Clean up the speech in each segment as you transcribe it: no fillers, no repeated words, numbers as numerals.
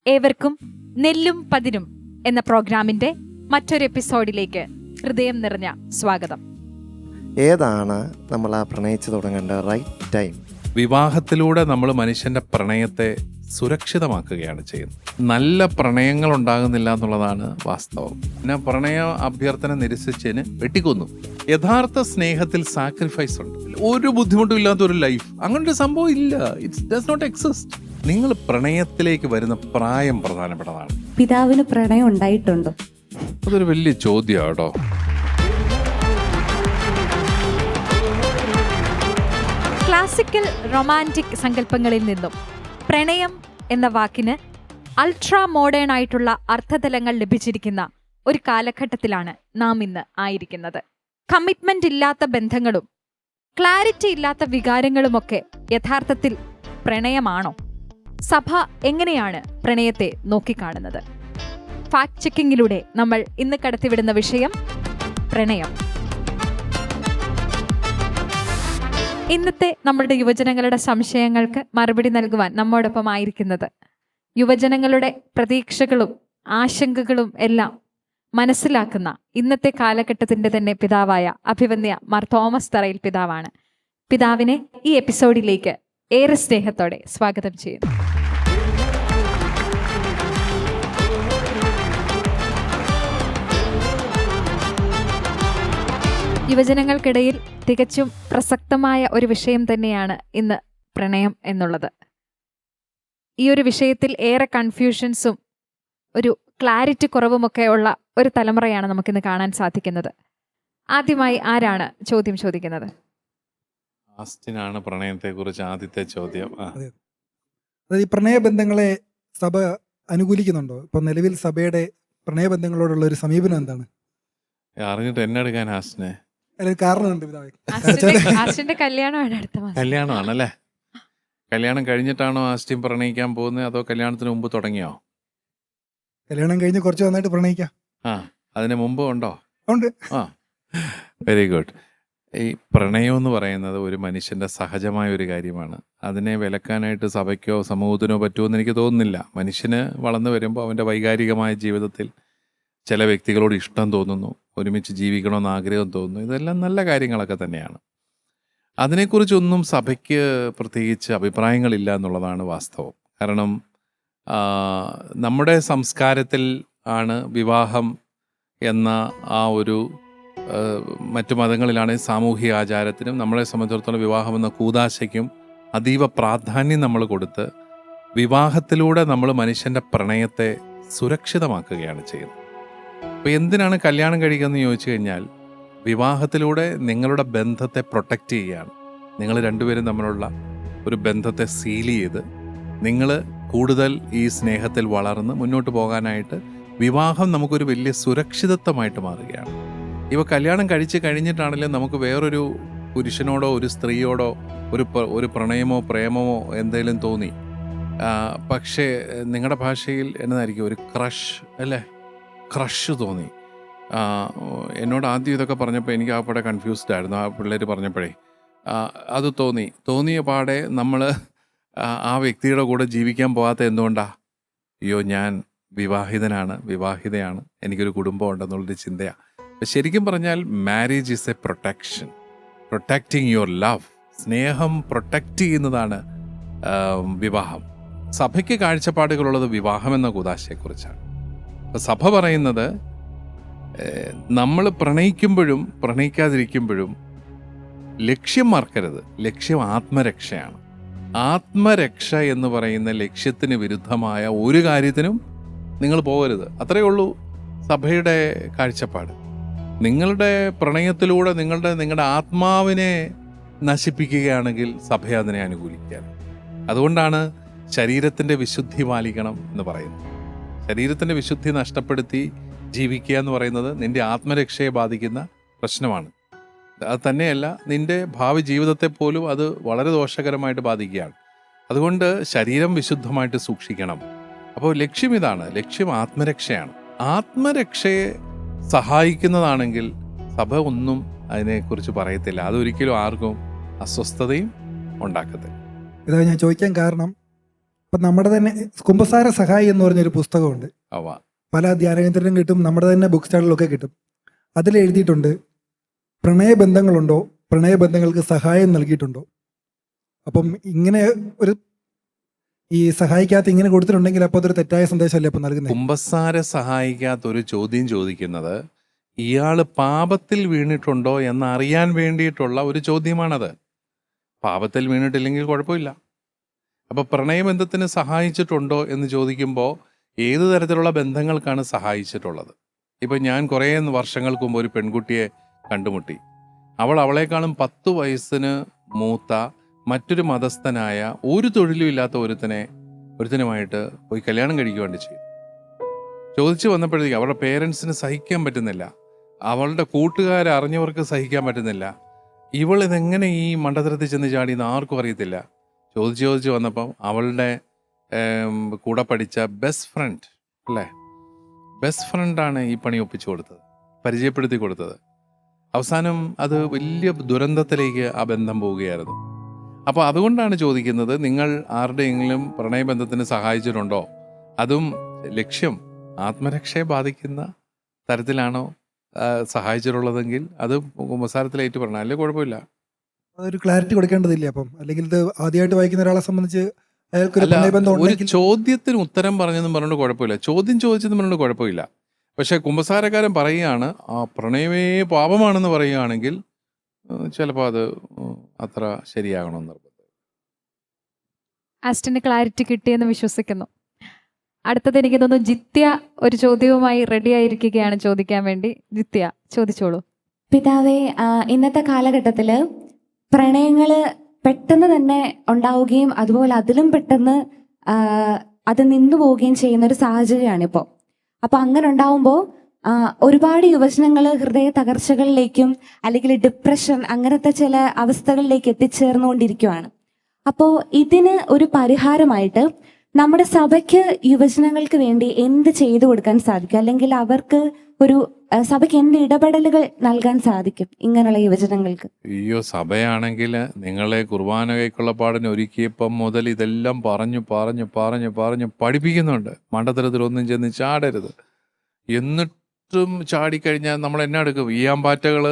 ഏവർക്കും നെല്ലും പതിരും എന്ന പ്രോഗ്രാമിന്റെ മറ്റൊരു എപ്പിസോഡിലേക്ക് ഹൃദയം നിറഞ്ഞ സ്വാഗതം. ഏതാണ് നമ്മൾ ആ പ്രണയിച്ചു തുടങ്ങേണ്ട റൈറ്റ് ടൈം? വിവാഹത്തിലൂടെ നമ്മൾ മനുഷ്യന്റെ പ്രണയത്തെ സുരക്ഷിതമാക്കുകയാണ് ചെയ്യുന്നത്. നല്ല പ്രണയങ്ങൾ ഉണ്ടാകുന്നില്ല എന്നുള്ളതാണ് വാസ്തവം. പിന്നെ പ്രണയ അഭ്യർത്ഥന നിരസിച്ചതിന് വെട്ടിക്കൊന്നു. യഥാർത്ഥ സ്നേഹത്തിൽ സാക്രിഫൈസ് ഉണ്ട്. ഒരു ബുദ്ധിമുട്ടും ഇല്ലാത്ത ഒരു ലൈഫ്, അങ്ങനൊരു സംഭവം ഇല്ല. It's does not exist. നിങ്ങൾ പ്രണയത്തിലേക്ക് വരുന്ന പ്രായം പ്രധാനപ്പെട്ടതാണ്. പിതാവിന് പ്രണയം ഉണ്ടായിട്ടുണ്ടോ? അതൊരു വലിയ ചോദ്യമാണ് കേട്ടോ. ക്ലാസിക്കൽ റൊമാൻറ്റിക് സങ്കല്പങ്ങളിൽ നിന്നും പ്രണയം എന്ന വാക്കിന് അൾട്രാ മോഡേൺ ആയിട്ടുള്ള അർത്ഥതലങ്ങൾ ലഭിച്ചിരിക്കുന്ന ഒരു കാലഘട്ടത്തിലാണ് നാം ഇന്ന് ആയിരിക്കുന്നത്. കമ്മിറ്റ്മെന്റ് ഇല്ലാത്ത ബന്ധങ്ങളും ക്ലാരിറ്റി ഇല്ലാത്ത വികാരങ്ങളുമൊക്കെ യഥാർത്ഥത്തിൽ പ്രണയമാണോ? സഭ എങ്ങനെയാണ് പ്രണയത്തെ നോക്കിക്കാണുന്നത്? ഫാക്ട് ചെക്കിങ്ങിലൂടെ നമ്മൾ ഇന്ന് കടത്തിവിടുന്ന വിഷയം പ്രണയം. ഇന്നത്തെ നമ്മളുടെ യുവജനങ്ങളുടെ സംശയങ്ങൾക്ക് മറുപടി നൽകുവാൻ നമ്മോടൊപ്പം ആയിരിക്കുന്നത് യുവജനങ്ങളുടെ പ്രതീക്ഷകളും ആശങ്കകളും എല്ലാം മനസ്സിലാക്കുന്ന ഇന്നത്തെ കാലഘട്ടത്തിന്റെ തന്നെ പിതാവായ അഭിവന്യ മാർ തോമസ് തറയിൽ പിതാവാണ്. പിതാവിനെ ഈ എപ്പിസോഡിലേക്ക് ഏറെ സ്നേഹത്തോടെ സ്വാഗതം ചെയ്യുന്നു. യുവജനങ്ങൾക്കിടയിൽ തികച്ചും പ്രസക്തമായ ഒരു വിഷയം തന്നെയാണ് ഇന്ന് പ്രണയം എന്നുള്ളത്. ഈ ഒരു വിഷയത്തിൽ ഏറെ കൺഫ്യൂഷൻസും ഒരു ക്ലാരിറ്റി കുറവുമൊക്കെ ഉള്ള ഒരു തലമുറയാണ് നമുക്കിന്ന് കാണാൻ സാധിക്കുന്നത്. ആദ്യമായി ആരാണ് ചോദ്യം ചോദിക്കുന്നത്? ആസ്റ്റിനാണ് പ്രണയത്തെക്കുറിച്ച് ആദ്യത്തെ ചോദ്യം. അതായത് ഈ പ്രണയബന്ധങ്ങളെ സഭ അനുകൂലിക്കുന്നുണ്ടോ? ഇപ്പൊ നിലവിൽ സഭയുടെ പ്രണയബന്ധങ്ങളോടുള്ള ഒരു സമീപനം എന്താണ്? അറിഞ്ഞിട്ട് എന്നെ എടുക്കാൻ ആസ്റ്റിനെ? അതിലൊരു കാരണമുണ്ട് പിതാവേ. ആസ്റ്റിന്റെ കല്യാണമാണ് അടുത്ത മാസം. കല്യാണമാണല്ലേ? കല്യാണം കഴിഞ്ഞിട്ടാണോ ആസ്റ്റിൻ പ്രണയിക്കാൻ പോകുന്നത്, അതോ കല്യാണത്തിന് മുമ്പ് തുടങ്ങിയോ? കല്യാണം കഴിഞ്ഞ് കുറച്ച് നന്നായിട്ട് പ്രണയിക്കാം. അതിന് മുമ്പ് ഉണ്ടോ? ഉണ്ട്. Very good. ഈ പ്രണയം എന്ന് പറയുന്നത് ഒരു മനുഷ്യന്റെ സഹജമായ ഒരു കാര്യമാണ്. അതിനെ വിലക്കാനായിട്ട് സഭയ്ക്കോ സമൂഹത്തിനോ പറ്റുമെന്ന് എനിക്ക് തോന്നുന്നില്ല. മനുഷ്യന് വളർന്നു വരുമ്പോൾ അവൻ്റെ വൈകാരികമായ ജീവിതത്തിൽ ചില വ്യക്തികളോട് ഇഷ്ടം തോന്നുന്നു, ഒരുമിച്ച് ജീവിക്കണമെന്ന് ആഗ്രഹം തോന്നുന്നു. ഇതെല്ലാം നല്ല കാര്യങ്ങളൊക്കെ തന്നെയാണ്. അതിനെക്കുറിച്ചൊന്നും സഭയ്ക്ക് പ്രത്യേകിച്ച് അഭിപ്രായങ്ങളില്ല എന്നുള്ളതാണ് വാസ്തവം. കാരണം നമ്മുടെ സംസ്കാരത്തിൽ ആണ് വിവാഹം എന്ന ആ ഒരു മറ്റു മതങ്ങളിലാണ് സാമൂഹിക ആചാരത്തിനും നമ്മളെ സംബന്ധിച്ചിടത്തോളം വിവാഹം എന്ന കൂദാശയ്ക്കും അതീവ പ്രാധാന്യം നമ്മൾ കൊടുത്ത് വിവാഹത്തിലൂടെ നമ്മൾ മനുഷ്യൻ്റെ പ്രണയത്തെ സുരക്ഷിതമാക്കുകയാണ് ചെയ്യുന്നത്. അപ്പോൾ എന്തിനാണ് കല്യാണം കഴിക്കുന്നതെന്ന് ചോദിച്ചു കഴിഞ്ഞാൽ, വിവാഹത്തിലൂടെ നിങ്ങളുടെ ബന്ധത്തെ പ്രൊട്ടക്റ്റ് ചെയ്യുകയാണ്. നിങ്ങൾ രണ്ടുപേരും തമ്മിലുള്ള ഒരു ബന്ധത്തെ സീൽ ചെയ്ത് നിങ്ങൾ കൂടുതൽ ഈ സ്നേഹത്തിൽ വളർന്ന് മുന്നോട്ട് പോകാനായിട്ട് വിവാഹം നമുക്കൊരു വലിയ സുരക്ഷിതത്വമായിട്ട് മാറുകയാണ്. ഇപ്പോൾ കല്യാണം കഴിച്ച് കഴിഞ്ഞിട്ടാണെങ്കിലും നമുക്ക് വേറൊരു പുരുഷനോടോ ഒരു സ്ത്രീയോടോ ഒരു പ്രണയമോ പ്രേമമോ എന്തെങ്കിലും തോന്നി, പക്ഷേ നിങ്ങളുടെ ഭാഷയിൽ എന്നതായിരിക്കും ഒരു ക്രഷ് തോന്നി. എന്നോട് ആദ്യം ഇതൊക്കെ പറഞ്ഞപ്പോൾ എനിക്ക് ആപ്പാടെ കൺഫ്യൂസ്ഡ് ആയിരുന്നു. ആ പിള്ളേർ പറഞ്ഞപ്പോഴേ അത് തോന്നിയ പാടെ നമ്മൾ ആ വ്യക്തിയുടെ കൂടെ ജീവിക്കാൻ പോകാത്ത എന്തുകൊണ്ടാണ്? അയ്യോ, ഞാൻ വിവാഹിതയാണ്, എനിക്കൊരു കുടുംബം ഉണ്ടെന്നുള്ളൊരു ചിന്തയാണ്. ശരിക്കും പറഞ്ഞാൽ marriage is A protection, protecting your love. സ്നേഹം പ്രൊട്ടക്റ്റ് ചെയ്യുന്നതാണ് വിവാഹം. സഭയ്ക്ക് കാഴ്ചപ്പാടുകളുള്ളത് വിവാഹം എന്ന കൂദാശയെക്കുറിച്ചാണ്. അപ്പോൾ സഭ പറയുന്നത് നമ്മൾ പ്രണയിക്കുമ്പോഴും പ്രണയിക്കാതിരിക്കുമ്പോഴും ലക്ഷ്യം മറക്കരുത്. ലക്ഷ്യം ആത്മരക്ഷയാണ്. ആത്മരക്ഷ എന്ന് പറയുന്ന ലക്ഷ്യത്തിന് വിരുദ്ധമായ ഒരു കാര്യത്തിനും നിങ്ങൾ പോകരുത്. അത്രയേ ഉള്ളൂ സഭയുടെ കാഴ്ചപ്പാട്. നിങ്ങളുടെ പ്രണയത്തിലൂടെ നിങ്ങളുടെ ആത്മാവിനെ നശിപ്പിക്കുകയാണെങ്കിൽ സഭ അതിനെ അനുകൂലിക്കുകയാണ്. അതുകൊണ്ടാണ് ശരീരത്തിൻ്റെ വിശുദ്ധി പാലിക്കണം എന്ന് പറയുന്നത്. ശരീരത്തിൻ്റെ വിശുദ്ധി നഷ്ടപ്പെടുത്തി ജീവിക്കുക എന്ന് പറയുന്നത് നിന്റെ ആത്മരക്ഷയെ ബാധിക്കുന്ന പ്രശ്നമാണ്. അത് തന്നെയല്ല, നിന്റെ ഭാവി ജീവിതത്തെ പോലും അത് വളരെ ദോഷകരമായിട്ട് ബാധിക്കുകയാണ്. അതുകൊണ്ട് ശരീരം വിശുദ്ധമായിട്ട് സൂക്ഷിക്കണം. അപ്പോൾ ലക്ഷ്യം ഇതാണ്, ലക്ഷ്യം ആത്മരക്ഷയാണ്. ആത്മരക്ഷയെ സഹായിക്കുന്നതാണെങ്കിൽ സഭ ഒന്നും അതിനെക്കുറിച്ച് പറയത്തില്ല. അതൊരിക്കലും ആർക്കും അസ്വസ്ഥതയും ഉണ്ടാക്കത്തില്ല. ഇതാ ഞാൻ ചോദിക്കാൻ കാരണം, ഇപ്പം നമ്മുടെ തന്നെ കുമ്പസാര സഹായി എന്ന് പറഞ്ഞൊരു പുസ്തകമുണ്ട്. അവ പല ധ്യാനകേന്ദ്രത്തിലും കിട്ടും, നമ്മുടെ തന്നെ ബുക്ക് സ്റ്റാളിലൊക്കെ കിട്ടും. അതിൽ എഴുതിയിട്ടുണ്ട്, പ്രണയബന്ധങ്ങളുണ്ടോ, പ്രണയബന്ധങ്ങൾക്ക് സഹായം നൽകിയിട്ടുണ്ടോ. അപ്പം ഇങ്ങനെ ഒരു ഈ സഹായിക്കാത്ത ഇങ്ങനെ കൊടുത്തിട്ടുണ്ടെങ്കിൽ അപ്പോൾ അതൊരു തെറ്റായ സന്ദേശമല്ലേ അപ്പം നൽകുന്നത്. കുമ്പസാര സഹായിക്കാത്തൊരു ചോദ്യം ചോദിക്കുന്നത് ഇയാൾ പാപത്തിൽ വീണിട്ടുണ്ടോ എന്നറിയാൻ വേണ്ടിയിട്ടുള്ള ഒരു ചോദ്യമാണത്. പാപത്തിൽ വീണിട്ടില്ലെങ്കിൽ കുഴപ്പമില്ല. അപ്പോൾ പ്രണയബന്ധത്തിന് സഹായിച്ചിട്ടുണ്ടോ എന്ന് ചോദിക്കുമ്പോൾ ഏത് തരത്തിലുള്ള ബന്ധങ്ങൾക്കാണ് സഹായിച്ചിട്ടുള്ളത്? ഇപ്പം ഞാൻ കുറേ വർഷങ്ങൾക്ക് മുമ്പ് ഒരു പെൺകുട്ടിയെ കണ്ടുമുട്ടി. അവളെക്കാളും 10 വയസ്സിന് മൂത്ത മറ്റൊരു മതസ്ഥനായ ഒരു തൊഴിലും ഇല്ലാത്ത ഒരുത്തനുമായിട്ട് പോയി കല്യാണം കഴിക്കുവാണ്ട് ചെയ്തു. ചോദിച്ചു വന്നപ്പോഴത്തേക്ക് അവരുടെ പേരൻസിന് സഹിക്കാൻ പറ്റുന്നില്ല, അവളുടെ കൂട്ടുകാരെ അറിഞ്ഞവർക്ക് സഹിക്കാൻ പറ്റുന്നില്ല. ഇവളിതെങ്ങനെ ഈ മണ്ടത്തരത്തിൽ ചെന്ന് ചാടിയെന്ന് ആർക്കും അറിയത്തില്ല. ചോദിച്ചു വന്നപ്പം അവളുടെ കൂടെ പഠിച്ച ബെസ്റ്റ് ഫ്രണ്ടാണ് ഈ പണി ഒപ്പിച്ചു കൊടുത്തത്, പരിചയപ്പെടുത്തി കൊടുത്തത്. അവസാനം അത് വലിയ ദുരന്തത്തിലേക്ക് ആ ബന്ധം പോവുകയായിരുന്നു. അപ്പോൾ അതുകൊണ്ടാണ് ചോദിക്കുന്നത്, നിങ്ങൾ ആരുടെയെങ്കിലും പ്രണയബന്ധത്തിന് സഹായിച്ചിട്ടുണ്ടോ? അതും ലക്ഷ്യം ആത്മരക്ഷയെ ബാധിക്കുന്ന തരത്തിലാണോ സഹായിച്ചിട്ടുള്ളതെങ്കിൽ അത് കുമ്പസാരത്തിലേറ്റ് പറഞ്ഞാൽ അല്ലേ കുഴപ്പമില്ല. അതൊരു ക്ലാരിറ്റി കൊടുക്കേണ്ടതില്ലേ അപ്പം? അല്ലെങ്കിൽ ഇത് ആദ്യമായിട്ട് വായിക്കുന്ന ഒരാളെ സംബന്ധിച്ച് അയാൾക്കൊരു പ്രണയബന്ധം ഒരു ഉണ്ടെങ്കിൽ ചോദ്യത്തിന് ഉത്തരം പറഞ്ഞെന്നും പറഞ്ഞുകൊണ്ട് കുഴപ്പമില്ല, ചോദ്യം ചോദിച്ചെന്ന് പറഞ്ഞുകൊണ്ട് കുഴപ്പമില്ല. പക്ഷേ കുമ്പസാരക്കാരൻ പറയുകയാണ് ആ പ്രണയമേ പാപമാണെന്ന് പറയുകയാണെങ്കിൽ ചിലപ്പോൾ അത് അത്ര ശരിയാകണമെന്ന് നിർബന്ധം. ആസ്റ്റിന് ക്ലാരിറ്റി കിട്ടിയെന്ന് വിശ്വസിക്കുന്നു. അടുത്തത് എനിക്ക് തോന്നുന്നു ജിത്യ ഒരു ചോദ്യവുമായി റെഡി ആയിരിക്കുകയാണ് ചോദിക്കാൻ വേണ്ടി. ജിത്യ, ചോദിച്ചോളൂ. പിതാവേ, ഇന്നത്തെ കാലഘട്ടത്തിൽ പ്രണയങ്ങൾ പെട്ടെന്ന് തന്നെ ഉണ്ടാവുകയും അതുപോലെ അതിലും പെട്ടെന്ന് അത് നിന്നു പോവുകയും ചെയ്യുന്ന ഒരു സാഹചര്യമാണിപ്പോൾ. അപ്പോൾ അങ്ങനെ ഉണ്ടാവുമ്പോൾ ഒരുപാട് യുവജനങ്ങൾ ഹൃദയ തകർച്ചകളിലേക്കും അല്ലെങ്കിൽ ഡിപ്രഷൻ അങ്ങനത്തെ ചില അവസ്ഥകളിലേക്ക് എത്തിച്ചേർന്നുകൊണ്ടിരിക്കുകയാണ്. അപ്പോൾ ഇതിന് ഒരു പരിഹാരമായിട്ട് നമ്മുടെ സഭയ്ക്ക് യുവജനങ്ങൾക്ക് വേണ്ടി എന്ത് ചെയ്തു കൊടുക്കാൻ സാധിക്കും, അല്ലെങ്കിൽ അവർക്ക് ഒരു സഭയ്ക്ക് എന്ത് ഇടപെടലുകൾ നൽകാൻ സാധിക്കും ഇങ്ങനെയുള്ള യുവജനങ്ങൾക്ക്? അയ്യോ, സഭയാണെങ്കിൽ നിങ്ങളെ കുർബാന കൈക്കൊള്ളപ്പാടിന് ഒരുക്കിയപ്പം മുതൽ ഇതെല്ലാം പറഞ്ഞു പഠിപ്പിക്കുന്നുണ്ട്. മണ്ടത്തരത്തിലൊന്നും ചെന്ന് ചാടരുത്. എന്നിട്ടും ചാടിക്കഴിഞ്ഞാൽ നമ്മൾ എന്നാ എടുക്കും? ഈയാമ്പാറ്റകൾ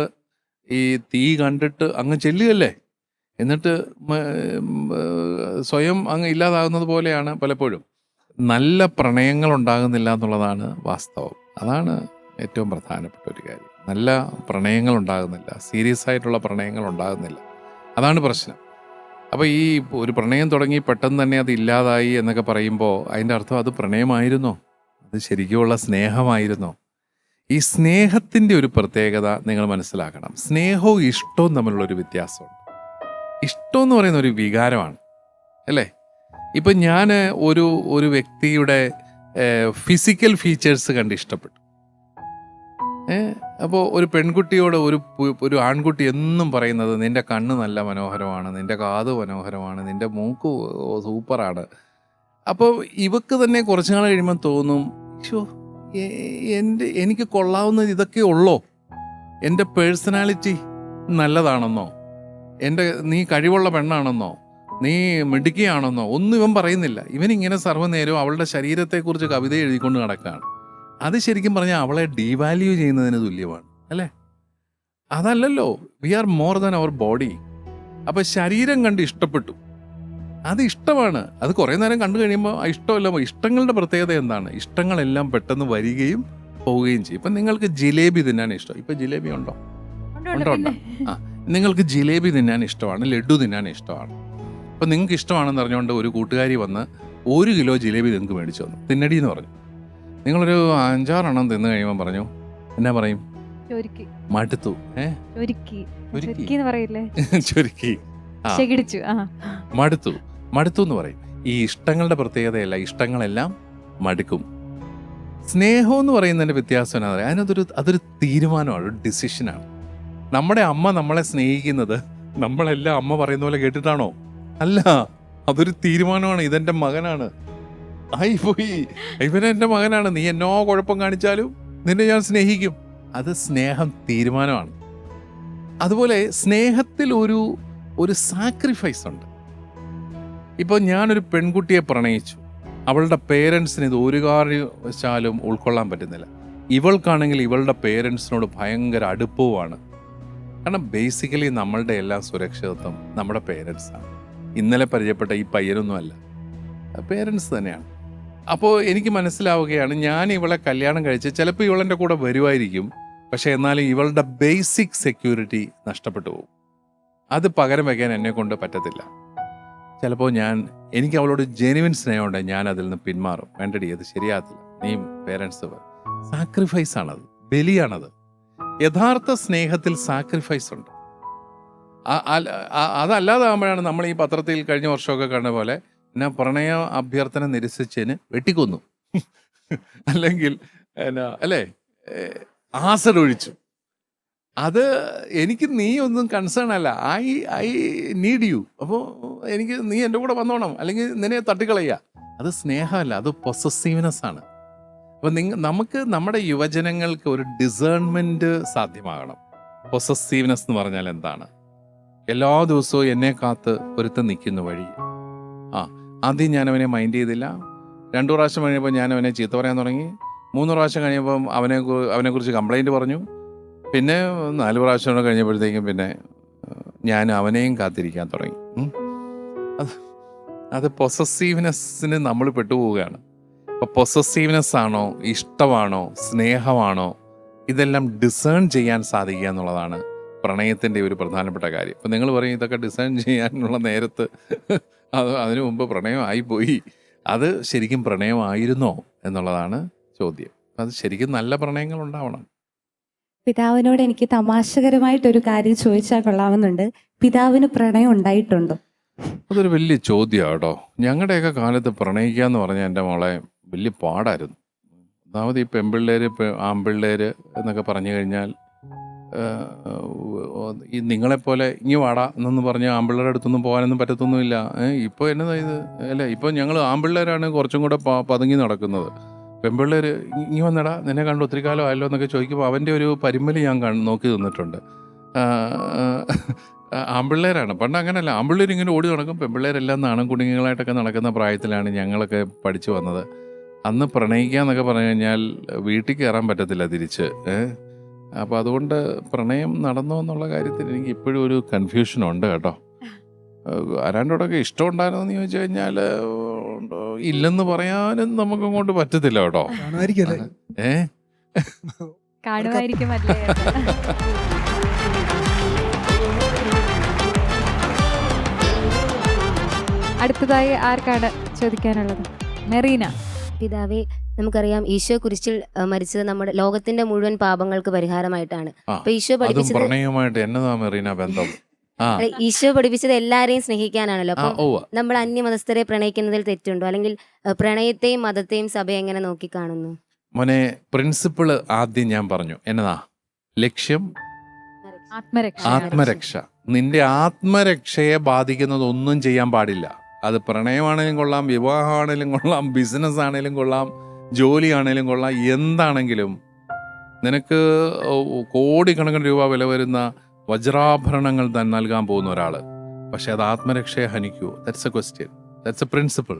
ഈ തീ കണ്ടിട്ട് അങ്ങ് ചെല്ലുകയല്ലേ, എന്നിട്ട് സ്വയം അങ്ങ് ഇല്ലാതാകുന്നത് പോലെയാണ് പലപ്പോഴും. നല്ല പ്രണയങ്ങൾ ഉണ്ടാകുന്നില്ല എന്നുള്ളതാണ് വാസ്തവം. അതാണ് ഏറ്റവും പ്രധാനപ്പെട്ട ഒരു കാര്യം. നല്ല പ്രണയങ്ങൾ ഉണ്ടാകുന്നില്ല, സീരിയസ് ആയിട്ടുള്ള പ്രണയങ്ങൾ ഉണ്ടാകുന്നില്ല, അതാണ് പ്രശ്നം. അപ്പോൾ ഈ ഒരു പ്രണയം തുടങ്ങി പെട്ടെന്ന് തന്നെ അത് ഇല്ലാതായി എന്നൊക്കെ പറയുമ്പോൾ അതിൻ്റെ അർത്ഥം അത് പ്രണയമായിരുന്നോ? അത് ശരിക്കുമുള്ള സ്നേഹമായിരുന്നോ? ഈ സ്നേഹത്തിൻ്റെ ഒരു പ്രത്യേകത നിങ്ങൾ മനസ്സിലാക്കണം. സ്നേഹവും ഇഷ്ടവും തമ്മിലുള്ളൊരു വ്യത്യാസമുണ്ട്. ഇഷ്ടം എന്ന് പറയുന്ന ഒരു വികാരമാണ്, അല്ലേ? ഇപ്പം ഞാൻ ഒരു വ്യക്തിയുടെ ഫിസിക്കൽ ഫീച്ചേഴ്സ് കണ്ട് ഇഷ്ടപ്പെട്ടു. അപ്പോൾ ഒരു പെൺകുട്ടിയോട് ഒരു ആൺകുട്ടി എന്നും പറയുന്നത് നിൻ്റെ കണ്ണ് നല്ല മനോഹരമാണ്, നിൻ്റെ കാത് മനോഹരമാണ്, നിൻ്റെ മൂക്ക് സൂപ്പറാണ്. അപ്പോൾ ഇവക്ക് തന്നെ കുറച്ചു നാൾ കഴിയുമ്പോൾ തോന്നും, ഷോ എനിക്ക് കൊള്ളാവുന്നത് ഇതൊക്കെ ഉള്ളോ, എൻ്റെ പേഴ്സണാലിറ്റി നല്ലതാണെന്നോ, നീ കഴിവുള്ള പെണ്ണാണെന്നോ, നീ മിടുക്കിയാണെന്നോ ഒന്നും ഇവൻ പറയുന്നില്ല. ഇവനിങ്ങനെ സർവ്വനേരവും അവളുടെ ശരീരത്തെക്കുറിച്ച് കവിത എഴുതിക്കൊണ്ട് നടക്കുകയാണ്. അത് ശരിക്കും പറഞ്ഞാൽ അവളെ ഡീവാല്യൂ ചെയ്യുന്നതിന് തുല്യമാണ്, അല്ലേ? അതല്ലല്ലോ, we are more than our body. അപ്പം ശരീരം കണ്ട് ഇഷ്ടപ്പെട്ടു, അത് ഇഷ്ടമാണ്. അത് കുറേ നേരം കണ്ടു കഴിയുമ്പോൾ ആ ഇഷ്ടമല്ല. ഇഷ്ടങ്ങളുടെ പ്രത്യേകത എന്താണ്? ഇഷ്ടങ്ങളെല്ലാം പെട്ടെന്ന് വരികയും പോവുകയും ചെയ്യും. ഇപ്പം നിങ്ങൾക്ക് ജിലേബി തിന്നാൻ ഇഷ്ടം. ഇപ്പം ജിലേബി ഉണ്ടോ? ആ, നിങ്ങൾക്ക് ജിലേബി തിന്നാൻ ഇഷ്ടമാണ്, ലഡു തിന്നാൻ ഇഷ്ടമാണ്. അപ്പം നിങ്ങൾക്ക് ഇഷ്ടമാണെന്ന് അറിഞ്ഞുകൊണ്ട് ഒരു കൂട്ടുകാരി വന്ന് 1 കിലോ ജിലേബി നിങ്ങൾക്ക് മേടിച്ചു വന്നു, തിന്നടി എന്ന് പറഞ്ഞു. നിങ്ങളൊരു 5-6 തിന്നു കഴിയുമ്പോൾ പറഞ്ഞു, എന്നാ പറയും? മടുത്തു. ചൊരുക്കി, മടുത്തു എന്ന് പറയും. ഈ ഇഷ്ടങ്ങളുടെ പ്രത്യേകതയല്ല, ഇഷ്ടങ്ങളെല്ലാം മടുക്കും. സ്നേഹം എന്ന് പറയുന്നതിൻ്റെ വ്യത്യാസം എന്നാ പറയുക? അതൊരു തീരുമാനമാണ്, ഒരു ഡിസിഷനാണ്. നമ്മുടെ അമ്മ നമ്മളെ സ്നേഹിക്കുന്നത് നമ്മളെല്ലാം അമ്മ പറയുന്ന പോലെ കേട്ടിട്ടാണോ? അല്ല, അതൊരു തീരുമാനമാണ്. ഇതെൻ്റെ മകനാണ്, ആയിപ്പോയി, ഇവനെൻ്റെ മകനാണ്, നീ എന്നോ കുഴപ്പം കാണിച്ചാലും നിന്നെ ഞാൻ സ്നേഹിക്കും. അത് സ്നേഹം തീരുമാനമാണ്. അതുപോലെ സ്നേഹത്തിൽ ഒരു സാക്രിഫൈസ് ഉണ്ട്. ഇപ്പോൾ ഞാനൊരു പെൺകുട്ടിയെ പ്രണയിച്ചു, അവളുടെ പേരൻസിന് ഇത് ഒരു കാരണവശാലും ഉൾക്കൊള്ളാൻ പറ്റുന്നില്ല. ഇവൾക്കാണെങ്കിൽ ഇവളുടെ പേരൻസിനോട് ഭയങ്കര അടുപ്പവുമാണ്. കാരണം ബേസിക്കലി നമ്മളുടെ എല്ലാ സുരക്ഷിതത്വം നമ്മുടെ പേരൻസാണ്. ഇന്നലെ പരിചയപ്പെട്ട ഈ പയ്യനൊന്നുമല്ല, പേരൻസ് തന്നെയാണ്. അപ്പോൾ എനിക്ക് മനസ്സിലാവുകയാണ്, ഞാൻ ഇവളെ കല്യാണം കഴിച്ച് ചിലപ്പോൾ ഇവളെൻ്റെ കൂടെ വരുമായിരിക്കും, പക്ഷേ എന്നാലും ഇവളുടെ ബേസിക് സെക്യൂരിറ്റി നഷ്ടപ്പെട്ടു പോകും. അത് പകരം വയ്ക്കാൻ എന്നെ കൊണ്ട് പറ്റത്തില്ല. ചിലപ്പോൾ എനിക്ക് അവളോട് ജെനുവിൻ സ്നേഹമുണ്ട്, ഞാൻ അതിൽ നിന്ന് പിന്മാറും. വേണ്ടടി, അത് ശരിയാകത്തില്ല, നീ പേരൻസ് സാക്രിഫൈസ് ആണത്, ബലിയാണത്. യഥാർത്ഥ സ്നേഹത്തിൽ സാക്രിഫൈസ് ഉണ്ട്. അതല്ലാതാകുമ്പോഴാണ് നമ്മൾ ഈ പത്രത്തിൽ കഴിഞ്ഞ വർഷമൊക്കെ കണ്ട പോലെ എന്നാ പ്രണയ അഭ്യർത്ഥന നിരസിച്ചതിന് വെട്ടിക്കൊന്നു, അല്ലെങ്കിൽ അല്ലേ ആസിഡ് ഒഴിച്ചു. അത് എനിക്ക് നീ ഒന്നും കൺസേൺ അല്ല, ഐ നീഡ് യു, അപ്പോൾ എനിക്ക് നീ എൻ്റെ കൂടെ വന്നോണം, അല്ലെങ്കിൽ നിന്നെ തട്ടിക്കളയുക. അത് സ്നേഹമല്ല, അത് പൊസസീവ്നെസ് ആണ്. അപ്പോൾ നമുക്ക് നമ്മുടെ യുവജനങ്ങൾക്ക് ഒരു ഡിസേൺമെൻറ്റ് സാധ്യമാകണം. പൊസസീവ്നെസ് എന്ന് പറഞ്ഞാൽ എന്താണ്? എല്ലാ ദിവസവും എന്നെ കാത്ത് ഒരുത്തം നിൽക്കുന്ന വഴി. ആദ്യം ഞാൻ അവനെ മൈൻഡ് ചെയ്തില്ല, 2 പ്രാവശ്യം കഴിഞ്ഞപ്പോൾ ഞാൻ അവനെ ചീത്ത പറയാൻ തുടങ്ങി, 3 പ്രാവശ്യം കഴിഞ്ഞപ്പം അവനെക്കുറിച്ച് കംപ്ലൈൻറ്റ് പറഞ്ഞു, പിന്നെ 4 പ്രാവശ്യം കൂടെ കഴിഞ്ഞപ്പോഴത്തേക്കും പിന്നെ ഞാൻ അവനെയും കാത്തിരിക്കാൻ തുടങ്ങി. അത് പൊസസീവ്നെസ്സിന് നമ്മൾ പെട്ടുപോവുകയാണ്. അപ്പോൾ പൊസസീവ്നെസ് ആണോ, ഇഷ്ടമാണോ, സ്നേഹമാണോ, ഇതെല്ലാം ഡിസേൺ ചെയ്യാൻ സാധിക്കുക എന്നുള്ളതാണ് പ്രണയത്തിൻ്റെ ഒരു പ്രധാനപ്പെട്ട കാര്യം. അപ്പം നിങ്ങൾ പറയും ഇതൊക്കെ ഡിസൈൻ ചെയ്യാനുള്ള നേരത്ത് അതിനു മുമ്പ് പ്രണയമായിപ്പോയി. അത് ശരിക്കും പ്രണയമായിരുന്നോ എന്നുള്ളതാണ് ചോദ്യം. അത് ശരിക്കും നല്ല പ്രണയങ്ങൾ ഉണ്ടാവണം. പിതാവിനോട് എനിക്ക് തമാശകരമായിട്ടൊരു കാര്യം ചോദിച്ചാൽ കൊള്ളാമെന്നുണ്ട്. പിതാവിന് പ്രണയം ഉണ്ടായിട്ടുണ്ടോ? അതൊരു വലിയ ചോദ്യമാണ് കേട്ടോ. ഞങ്ങളുടെയൊക്കെ കാലത്ത് പ്രണയിക്കുക എന്ന് പറഞ്ഞാൽ എൻ്റെ മോളെ വലിയ പാടായിരുന്നു. ഒന്നാമത് ഈ പെൺപിള്ളേർ ആൺപിള്ളേർ എന്നൊക്കെ പറഞ്ഞു കഴിഞ്ഞാൽ ഈ നിങ്ങളെപ്പോലെ ഇങ്ങി വാടാ എന്നൊന്ന് പറഞ്ഞ് ആൺപിള്ളേരുടെ അടുത്തൊന്നും പോകാനൊന്നും പറ്റത്തൊന്നുമില്ല. ഇപ്പോൾ എന്നതാ ഇത് അല്ലേ, ഇപ്പോൾ ഞങ്ങൾ ആൺപിള്ളേരാണ് കുറച്ചും കൂടെ പതുങ്ങി നടക്കുന്നത്. പെൺപിള്ളേർ ഇങ്ങി വന്നടാ, നിന്നെ കണ്ട് ഒത്തിരി കാലം ആയല്ലോ എന്നൊക്കെ ചോദിക്കുമ്പോൾ അവൻ്റെ ഒരു പരിമലി ഞാൻ നോക്കി നിന്നിട്ടുണ്ട്. ആൺപിള്ളേരാണ്, പണ്ട് അങ്ങനെയല്ല, ആൺപിള്ളേർ ഇങ്ങനെ ഓടി നടക്കും, പെൺപിള്ളേരെല്ലാം നാണം കുടുങ്ങികളായിട്ടൊക്കെ നടക്കുന്ന പ്രായത്തിലാണ് ഞങ്ങളൊക്കെ പഠിച്ചു വന്നത്. അന്ന് പ്രണയിക്കുക എന്നൊക്കെ പറഞ്ഞു കഴിഞ്ഞാൽ വീട്ടിൽ കയറാൻ പറ്റത്തില്ല തിരിച്ച്. അപ്പോൾ അതുകൊണ്ട് പ്രണയം നടന്നോ എന്നുള്ള കാര്യത്തിൽ എനിക്ക് ഇപ്പോഴും ഒരു കൺഫ്യൂഷനുണ്ട് കേട്ടോ. ആരാണ്ടോടൊക്കെ ഇഷ്ടം ഉണ്ടായിരുന്നോ എന്ന് ചോദിച്ചു കഴിഞ്ഞാൽ ഇല്ലെന്ന് പറയാനും നമുക്ക് അങ്ങോട്ട് പറ്റത്തില്ല കേട്ടോ. കാണുമായിരിക്കും അല്ലേ? അടുത്തതായി ആർക്കാണ് ചോദിക്കാനുള്ളത്? മെറീന. പിതാവേ, നമുക്കറിയാം ഈശോ കുരിശിൽ മരിച്ചത് നമ്മുടെ ലോകത്തിന്റെ മുഴുവൻ പാപങ്ങൾക്ക് പരിഹാരമായിട്ടാണ്. അപ്പൊ ഈശോ പഠിപ്പിച്ചത് ഈശോ പഠിപ്പിച്ചത് എല്ലാരെയും സ്നേഹിക്കാനാണല്ലോ. അപ്പം നമ്മൾ അന്യമതസ്ഥരെ പ്രണയിക്കുന്നതിൽ തെറ്റുണ്ടോ? അല്ലെങ്കിൽ പ്രണയത്തെയും മതത്തെയും സഭ എങ്ങനെ നോക്കിക്കാണുന്നു? മോനെ, പ്രിൻസിപ്പിള് ആദ്യം ഞാൻ പറഞ്ഞു, എന്നതാ ലക്ഷ്യം? ആത്മരക്ഷ. നിന്റെ ആത്മരക്ഷയെ ബാധിക്കുന്നത് ഒന്നും ചെയ്യാൻ പാടില്ല. അത് പ്രണയമാണെങ്കിലും കൊള്ളാം, വിവാഹമാണെങ്കിലും കൊള്ളാം, ബിസിനസ് ആണെങ്കിലും കൊള്ളാം, ജോലിയാണെങ്കിലും കൊള്ളാം, എന്താണെങ്കിലും നിനക്ക് കോടിക്കണക്കിന് രൂപ വില വരുന്ന വജ്രാഭരണങ്ങൾ തന്നെ നൽകാൻ പോകുന്ന ഒരാൾ, പക്ഷെ അത് ആത്മരക്ഷയെ ഹനിക്കൂ? That's a question, that's a principle.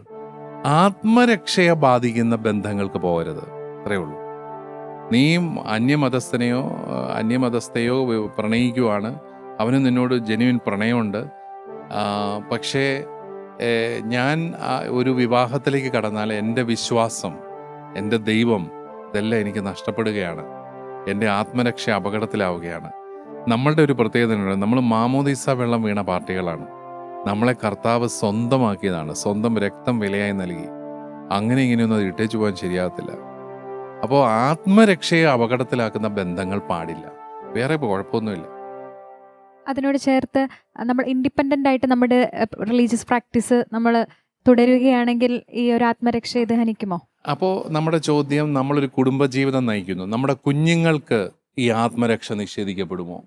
ആത്മരക്ഷയെ ബാധിക്കുന്ന ബന്ധങ്ങൾക്ക് പോകരുത്, അത്രയേ ഉള്ളൂ. നീയും അന്യമതസ്ഥയോ പ്രണയിക്കുവാണ്, അവന് നിന്നോട് ജെന്യുവിൻ പ്രണയമുണ്ട്, പക്ഷേ ഞാൻ ഒരു വിവാഹത്തിലേക്ക് കടന്നാൽ എൻ്റെ വിശ്വാസം, എൻ്റെ ദൈവം, ഇതെല്ലാം എനിക്ക് നഷ്ടപ്പെടുകയാണ്, എൻ്റെ ആത്മരക്ഷ അപകടത്തിലാവുകയാണ്. നമ്മളുടെ ഒരു പ്രത്യേകതയുണ്ട്, നമ്മൾ മാമോദീസ വെള്ളം വീണ പാർട്ടികളാണ്. നമ്മളെ കർത്താവ് സ്വന്തമാക്കിയതാണ്, സ്വന്തം രക്തം വിലയായി നൽകി. അങ്ങനെ ഇങ്ങനെയൊന്നും അത് ഇട്ടേച്ചു പോകാൻ ശരിയാകത്തില്ല. അപ്പോൾ ആത്മരക്ഷയെ അപകടത്തിലാക്കുന്ന ബന്ധങ്ങൾ പാടില്ല, വേറെ കുഴപ്പമൊന്നുമില്ല. അതിനോട് ചേർത്ത് നമ്മൾ ഇൻഡിപെൻഡൻ്റ് ആയിട്ട് നമ്മുടെ റിലീജിയസ് പ്രാക്ടീസ് നമ്മൾ തുടരുകയാണെങ്കിൽ ഈ ഒരു ആത്മരക്ഷ ഇത് ഹനിക്കുമോ? അപ്പോൾ നമ്മുടെ ചോദ്യം, നമ്മളൊരു കുടുംബജീവിതം നയിക്കുന്നു, നമ്മുടെ കുഞ്ഞുങ്ങൾക്ക് ഈ ആത്മരക്ഷ നിഷേധിക്കപ്പെടുമോ?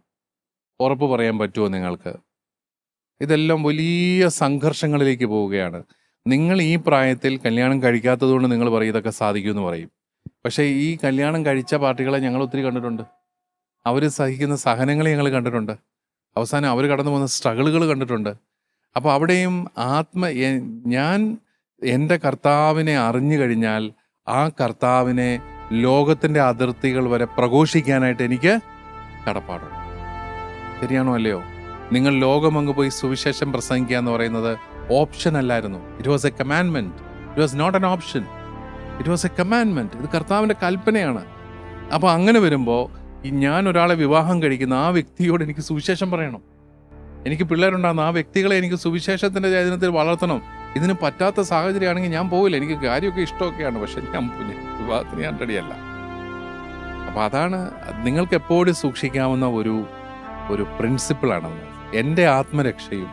ഉറപ്പ് പറയാൻ പറ്റുമോ നിങ്ങൾക്ക്? ഇതെല്ലാം വലിയ സംഘർഷങ്ങളിലേക്ക് പോവുകയാണ്. നിങ്ങൾ ഈ പ്രായത്തിൽ കല്യാണം കഴിക്കാത്തത് കൊണ്ട് നിങ്ങൾ പറയും ഇതൊക്കെ സാധിക്കുമെന്ന് പറയും. പക്ഷേ ഈ കല്യാണം കഴിച്ച പാർട്ടികളെ ഞങ്ങൾ ഒത്തിരി കണ്ടിട്ടുണ്ട്. അവർ സഹിക്കുന്ന സഹനങ്ങൾ ഞങ്ങൾ കണ്ടിട്ടുണ്ട്. അവസാനം അവർ കടന്നു പോകുന്ന സ്ട്രഗിളുകൾ കണ്ടിട്ടുണ്ട്. അപ്പോൾ അവിടെയും ഞാൻ എൻ്റെ കർത്താവിനെ അറിഞ്ഞു കഴിഞ്ഞാൽ ആ കർത്താവിനെ ലോകത്തിൻ്റെ അതിർത്തികൾ വരെ പ്രഘോഷിക്കാനായിട്ട് എനിക്ക് കടപ്പാടുണ്ട്. ശരിയാണോ അല്ലയോ? നിങ്ങൾ ലോകമങ്ങ് പോയി സുവിശേഷം പ്രസംഗിക്കുക എന്ന് പറയുന്നത് ഓപ്ഷൻ അല്ലായിരുന്നു. It was a commandment. It was not an option, it was a commandment. ഇത് കർത്താവിൻ്റെ കൽപ്പനയാണ്. അപ്പോൾ അങ്ങനെ വരുമ്പോൾ ഞാൻ ഒരാളെ വിവാഹം കഴിക്കുന്ന ആ വ്യക്തിയോട് എനിക്ക് സുവിശേഷം പറയണം. എനിക്ക് പിള്ളേരുണ്ടാകുന്ന ആ വ്യക്തികളെ എനിക്ക് സുവിശേഷത്തിൻ്റെ ചൈതന്യത്തിൽ വളർത്തണം. ഇതിന് പറ്റാത്ത സാഹചര്യമാണെങ്കിൽ ഞാൻ പോവില്ല. എനിക്ക് കാര്യമൊക്കെ ഇഷ്ടമൊക്കെയാണ്, പക്ഷെ ഞാൻ വിവാഹത്തിന് ഞാൻ റെഡിയല്ല. അപ്പോൾ അതാണ് നിങ്ങൾക്ക് എപ്പോഴും സൂക്ഷിക്കാവുന്ന ഒരു പ്രിൻസിപ്പിളാണ്. എൻ്റെ ആത്മരക്ഷയും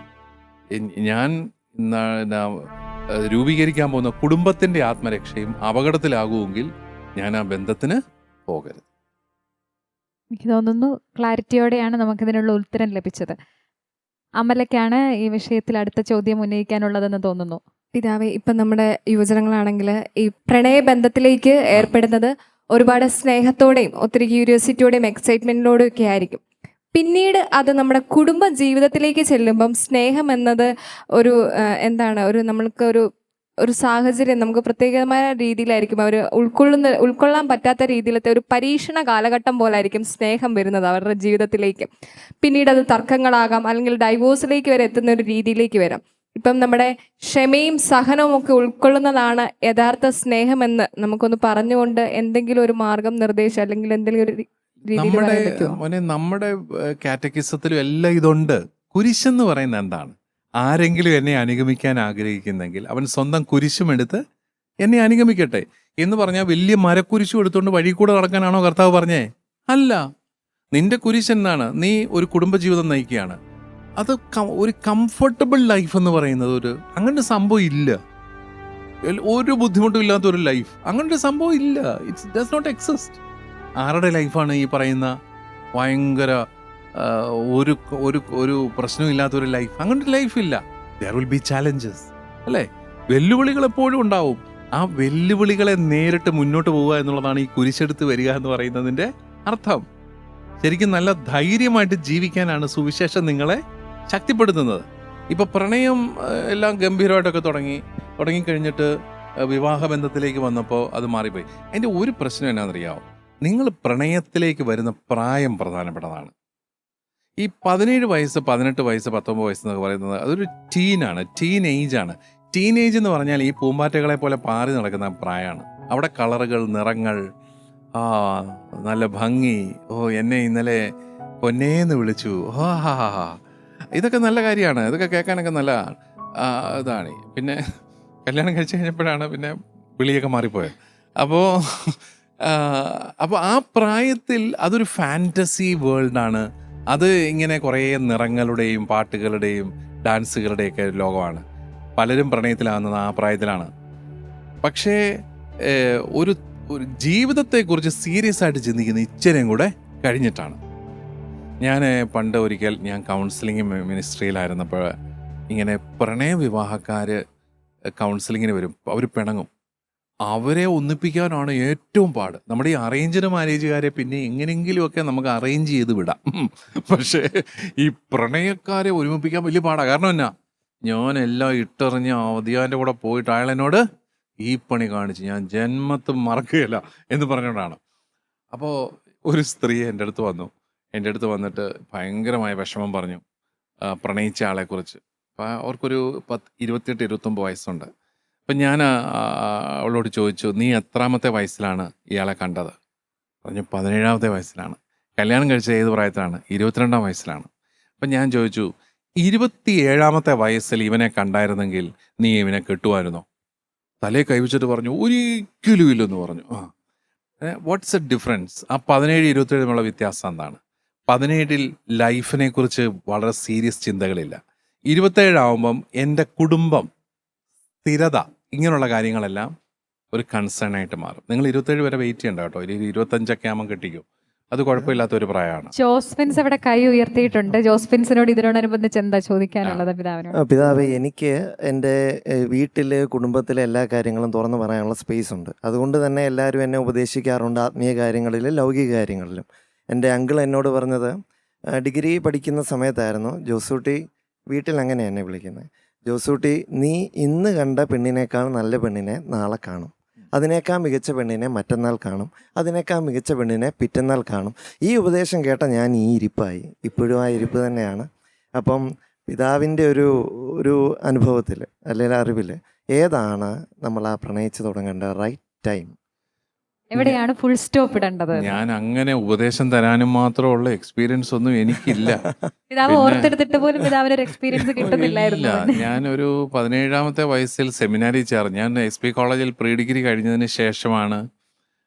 ഞാൻ രൂപീകരിക്കാൻ പോകുന്ന കുടുംബത്തിൻ്റെ ആത്മരക്ഷയും അപകടത്തിലാകുമെങ്കിൽ ഞാൻ ആ ബന്ധത്തിന് പോകരുത്. എനിക്ക് തോന്നുന്നു ക്ലാരിറ്റിയോടെയാണ് നമുക്കിതിനുള്ള ഉത്തരം ലഭിച്ചത്. അമലയ്ക്കാണ് ഈ വിഷയത്തിൽ അടുത്ത ചോദ്യം ഉന്നയിക്കാനുള്ളതെന്ന് തോന്നുന്നു. പിതാവേ, ഇപ്പം നമ്മുടെ യുവജനങ്ങളാണെങ്കിൽ ഈ പ്രണയബന്ധത്തിലേക്ക് ഏർപ്പെടുന്നത് ഒരുപാട് സ്നേഹത്തോടെയും ഒത്തിരി ക്യൂരിയോസിറ്റിയോടെയും എക്സൈറ്റ്മെൻറ്റിനോടും ഒക്കെ ആയിരിക്കും. പിന്നീട് അത് നമ്മുടെ കുടുംബ ജീവിതത്തിലേക്ക് ചെല്ലുമ്പം സ്നേഹം എന്നത് ഒരു നമ്മൾക്ക് ഒരു സാഹചര്യം നമുക്ക് പ്രത്യേകമായ രീതിയിലായിരിക്കും അവർ ഉൾക്കൊള്ളാൻ പറ്റാത്ത രീതിയിലത്തെ ഒരു പരീക്ഷണ കാലഘട്ടം പോലായിരിക്കും സ്നേഹം വരുന്നത് അവരുടെ ജീവിതത്തിലേക്ക്. പിന്നീട് അത് തർക്കങ്ങളാകാം, അല്ലെങ്കിൽ ഡൈവോഴ്സിലേക്ക് വരെ എത്തുന്ന ഒരു രീതിയിലേക്ക് വരാം. ഇപ്പം നമ്മുടെ ക്ഷമയും സഹനവും ഒക്കെ ഉൾക്കൊള്ളുന്നതാണ് യഥാർത്ഥ സ്നേഹമെന്ന് നമുക്കൊന്ന് പറഞ്ഞുകൊണ്ട് എന്തെങ്കിലും ഒരു മാർഗം നിർദ്ദേശം അല്ലെങ്കിൽ എന്തെങ്കിലും ഒരു രീതിയിൽ പറയാൻ പറ്റുമോ? നമ്മുടെ കാറ്റഗിസത്തിലും എല്ലാം ഇതുണ്ട്. കുരിശെന്ന് പറയുന്നത് എന്താണ്? ആരെങ്കിലും എന്നെ അനുഗമിക്കാൻ ആഗ്രഹിക്കുന്നെങ്കിൽ അവൻ സ്വന്തം കുരിശുമെടുത്ത് എന്നെ അനുഗമിക്കട്ടെ എന്ന് പറഞ്ഞാൽ വലിയ മരക്കുരിശും എടുത്തുകൊണ്ട് വഴി കൂടെ നടക്കാനാണോ കർത്താവ് പറഞ്ഞേ? അല്ല. നിന്റെ കുരിശ് എന്താണ്? നീ ഒരു കുടുംബജീവിതം നയിക്കുകയാണ്. അത് ഒരു കംഫർട്ടബിൾ ലൈഫ് എന്ന് പറയുന്നത് അങ്ങനെ സംഭവം ഇല്ല. ഒരു ബുദ്ധിമുട്ടും ഇല്ലാത്ത ഒരു ലൈഫ്, അങ്ങനെ ഒരു സംഭവം ഇല്ല. It's does not exist. ആരുടെ ലൈഫാണ് ഈ പറയുന്ന ഭയങ്കര ഒരു പ്രശ്നവും ഇല്ലാത്തൊരു ലൈഫ്? അങ്ങനൊരു ലൈഫില്ല. ദെയർ വിൽ ബി ചാലഞ്ചസ്, അല്ലേ? വെല്ലുവിളികൾ എപ്പോഴും ഉണ്ടാവും. ആ വെല്ലുവിളികളെ നേരിട്ട് മുന്നോട്ട് പോവുക എന്നുള്ളതാണ് ഈ കുരിശെടുത്ത് വരിക എന്ന് പറയുന്നതിൻ്റെ അർത്ഥം. ശരിക്കും നല്ല ധൈര്യമായിട്ട് ജീവിക്കാനാണ് സുവിശേഷം നിങ്ങളെ ശക്തിപ്പെടുത്തുന്നത്. ഇപ്പൊ പ്രണയം എല്ലാം ഗംഭീരമായിട്ടൊക്കെ തുടങ്ങിക്കഴിഞ്ഞിട്ട് വിവാഹബന്ധത്തിലേക്ക് വന്നപ്പോൾ അത് മാറിപ്പോയി. അതിൻ്റെ ഒരു പ്രശ്നം എന്നാണെന്നറിയാമോ? നിങ്ങൾ പ്രണയത്തിലേക്ക് വരുന്ന പ്രായം പ്രധാനപ്പെട്ടതാണ്. ഈ 17 വയസ്സ് 18 വയസ്സ് 19 വയസ്സ് എന്നൊക്കെ പറയുന്നത് അതൊരു ടീൻ ഏജാണ്. ടീൻ ഏജ് എന്ന് പറഞ്ഞാൽ ഈ പൂമ്പാറ്റകളെ പോലെ പാറി നടക്കുന്ന പ്രായമാണ്. അവിടെ കളറുകൾ, നിറങ്ങൾ, നല്ല ഭംഗി, എന്നെ ഇന്നലെ പൊന്നേന്ന് വിളിച്ചു, ഇതൊക്കെ നല്ല കാര്യമാണ്. ഇതൊക്കെ കേൾക്കാനൊക്കെ നല്ല ഇതാണ്. പിന്നെ കല്യാണം കഴിച്ച് കഴിഞ്ഞപ്പോഴാണ് പിന്നെ വിളിയൊക്കെ മാറിപ്പോയത്. അപ്പോൾ ആ പ്രായത്തിൽ അതൊരു ഫാൻറ്റസി വേൾഡാണ്. അത് ഇങ്ങനെ കുറേ നിറങ്ങളുടെയും പാട്ടുകളുടെയും ഡാൻസുകളുടെയൊക്കെ ലോകമാണ്. പലരും പ്രണയത്തിലാകുന്നത് ആ പ്രായത്തിലാണ്. പക്ഷേ ഒരു ജീവിതത്തെക്കുറിച്ച് സീരിയസ് ആയിട്ട് ചിന്തിക്കുന്ന ഇച്ചിരിയും കൂടെ കഴിഞ്ഞിട്ടാണ്. ഞാൻ പണ്ട് ഒരിക്കൽ ഞാൻ കൗൺസിലിംഗ് മിനിസ്ട്രിയിലായിരുന്നപ്പോൾ ഇങ്ങനെ പ്രണയവിവാഹക്കാർ കൗൺസിലിങ്ങിന് വരും. അവർ പിണങ്ങും. അവരെ ഒന്നിപ്പിക്കാനാണ് ഏറ്റവും പാട്. നമ്മുടെ ഈ അറേഞ്ച്ഡ് മാരേജുകാരെ പിന്നെ എങ്ങനെയെങ്കിലുമൊക്കെ നമുക്ക് അറേഞ്ച് ചെയ്ത് വിടാം. പക്ഷേ ഈ പ്രണയക്കാരെ ഒരുമിപ്പിക്കാൻ വലിയ പാടാണ്. കാരണം എന്നാ, ഞാൻ എല്ലാം ഇട്ടെറിഞ്ഞ് അവധിയാൻ്റെ കൂടെ പോയിട്ട് അയാൾ എന്നോട് ഈ പണി കാണിച്ച് ഞാൻ ജന്മത്തും മറക്കുകയില്ല എന്ന് പറഞ്ഞുകൊണ്ടാണ്. അപ്പോൾ ഒരു സ്ത്രീ എൻ്റെ അടുത്ത് വന്നിട്ട് ഭയങ്കരമായ വിഷമം പറഞ്ഞു പ്രണയിച്ച ആളെക്കുറിച്ച്. അപ്പോൾ അവർക്കൊരു 28-29 വയസ്സുണ്ട്. അപ്പം ഞാൻ അവളോട് ചോദിച്ചു, നീ എത്രാമത്തെ വയസ്സിലാണ് ഇയാളെ കണ്ടത്? പറഞ്ഞു 17-ാമത്തെ വയസ്സിലാണ്. കല്യാണം കഴിച്ച ഏത് പ്രായത്തിലാണ്? 22-ാം വയസ്സിലാണ്. അപ്പം ഞാൻ ചോദിച്ചു, 27-ാമത്തെ വയസ്സിൽ ഇവനെ കണ്ടായിരുന്നെങ്കിൽ നീ ഇവനെ കെട്ടുമായിരുന്നോ? തലയെ കൈവച്ചിട്ട് പറഞ്ഞു, ഒരിക്കലും ഇല്ലെന്ന് പറഞ്ഞു. What's a difference? ആ 17-27 തമ്മിലുള്ള വ്യത്യാസം എന്താണ്? 17-ൽ ലൈഫിനെ കുറിച്ച് വളരെ സീരിയസ് ചിന്തകളില്ല. 27 ആവുമ്പം എൻ്റെ കുടുംബം, സ്ഥിരത, ഇങ്ങനെയുള്ള കാര്യങ്ങളെല്ലാം ഒരു കൺസേൺ ആയിട്ട് മാറും. നിങ്ങൾ 27 വരെ വെയിറ്റ് ചെയ്യണ്ട കേട്ടോ. 25 ആകുമ്പോൾ കെട്ടിക്കും. അത് കുഴപ്പമില്ലാത്തൊരു പ്രായമാണ്. ജോസ്ഫിൻസ് അവിടെ കൈ ഉയർത്തിയിട്ടുണ്ട്. ജോസ്ഫിൻസിനോട് ഇതിനോടനുബന്ധിച്ച് എന്താ ചോദിക്കാനുള്ളത് പിതാവിനോട്? പിതാവേ, എനിക്ക് എൻ്റെ വീട്ടിൽ കുടുംബത്തിലെ എല്ലാ കാര്യങ്ങളും തുറന്നു പറയാനുള്ള സ്പേസ് ഉണ്ട്. അതുകൊണ്ട് തന്നെ എല്ലാവരും എന്നെ ഉപദേശിക്കാറുണ്ട് ആത്മീയ കാര്യങ്ങളിലും ലൗകിക കാര്യങ്ങളിലും. എൻ്റെ അങ്കിൾ എന്നോട് പറഞ്ഞത്, ഡിഗ്രി പഠിക്കുന്ന സമയത്തായിരുന്നു, ജോസൂട്ടി വീട്ടിൽ അങ്ങനെ എന്നെ വിളിക്കുന്നത്. ജോസൂട്ടി, നീ ഇന്ന് കണ്ട പെണ്ണിനേക്കാൾ നല്ല പെണ്ണിനെ നാളെ കാണും, അതിനേക്കാൾ മികച്ച പെണ്ണിനെ മറ്റന്നാൾ കാണും, അതിനേക്കാൾ മികച്ച പെണ്ണിനെ പിറ്റന്നാൾ കാണും. ഈ ഉപദേശം കേട്ട ഞാൻ ഈ ഇരിപ്പായി. ഇപ്പോഴും ആ ഇരിപ്പ് തന്നെയാണ്. അപ്പം പിതാവിൻ്റെ ഒരു അനുഭവത്തിൽ അല്ലെങ്കിൽ അറിവിൽ ഏതാണ് നമ്മൾ ആ പ്രണയിച്ച് തുടങ്ങേണ്ട റൈറ്റ് ടൈം? എവിടെയാണ് ഫുൾ സ്റ്റോപ്പ് ഇടേണ്ടത്? ഞാൻ അങ്ങനെ ഉപദേശം തരാനും മാത്രമുള്ള എക്സ്പീരിയൻസ് ഒന്നും എനിക്കില്ല. പിതാവ് ഓർത്തെടുത്തിട്ട് പോലും പിതാവിന് ഒരു എക്സ്പീരിയൻസ് കിട്ടുന്നില്ലായിരുന്നു. ഇല്ല, ഞാനൊരു 17ാമത്തെ വയസ്സിൽ സെമിനാരി ചേർന്നു. ഞാൻ SB കോളേജിൽ പ്രീ ഡിഗ്രി കഴിഞ്ഞതിന് ശേഷമാണ്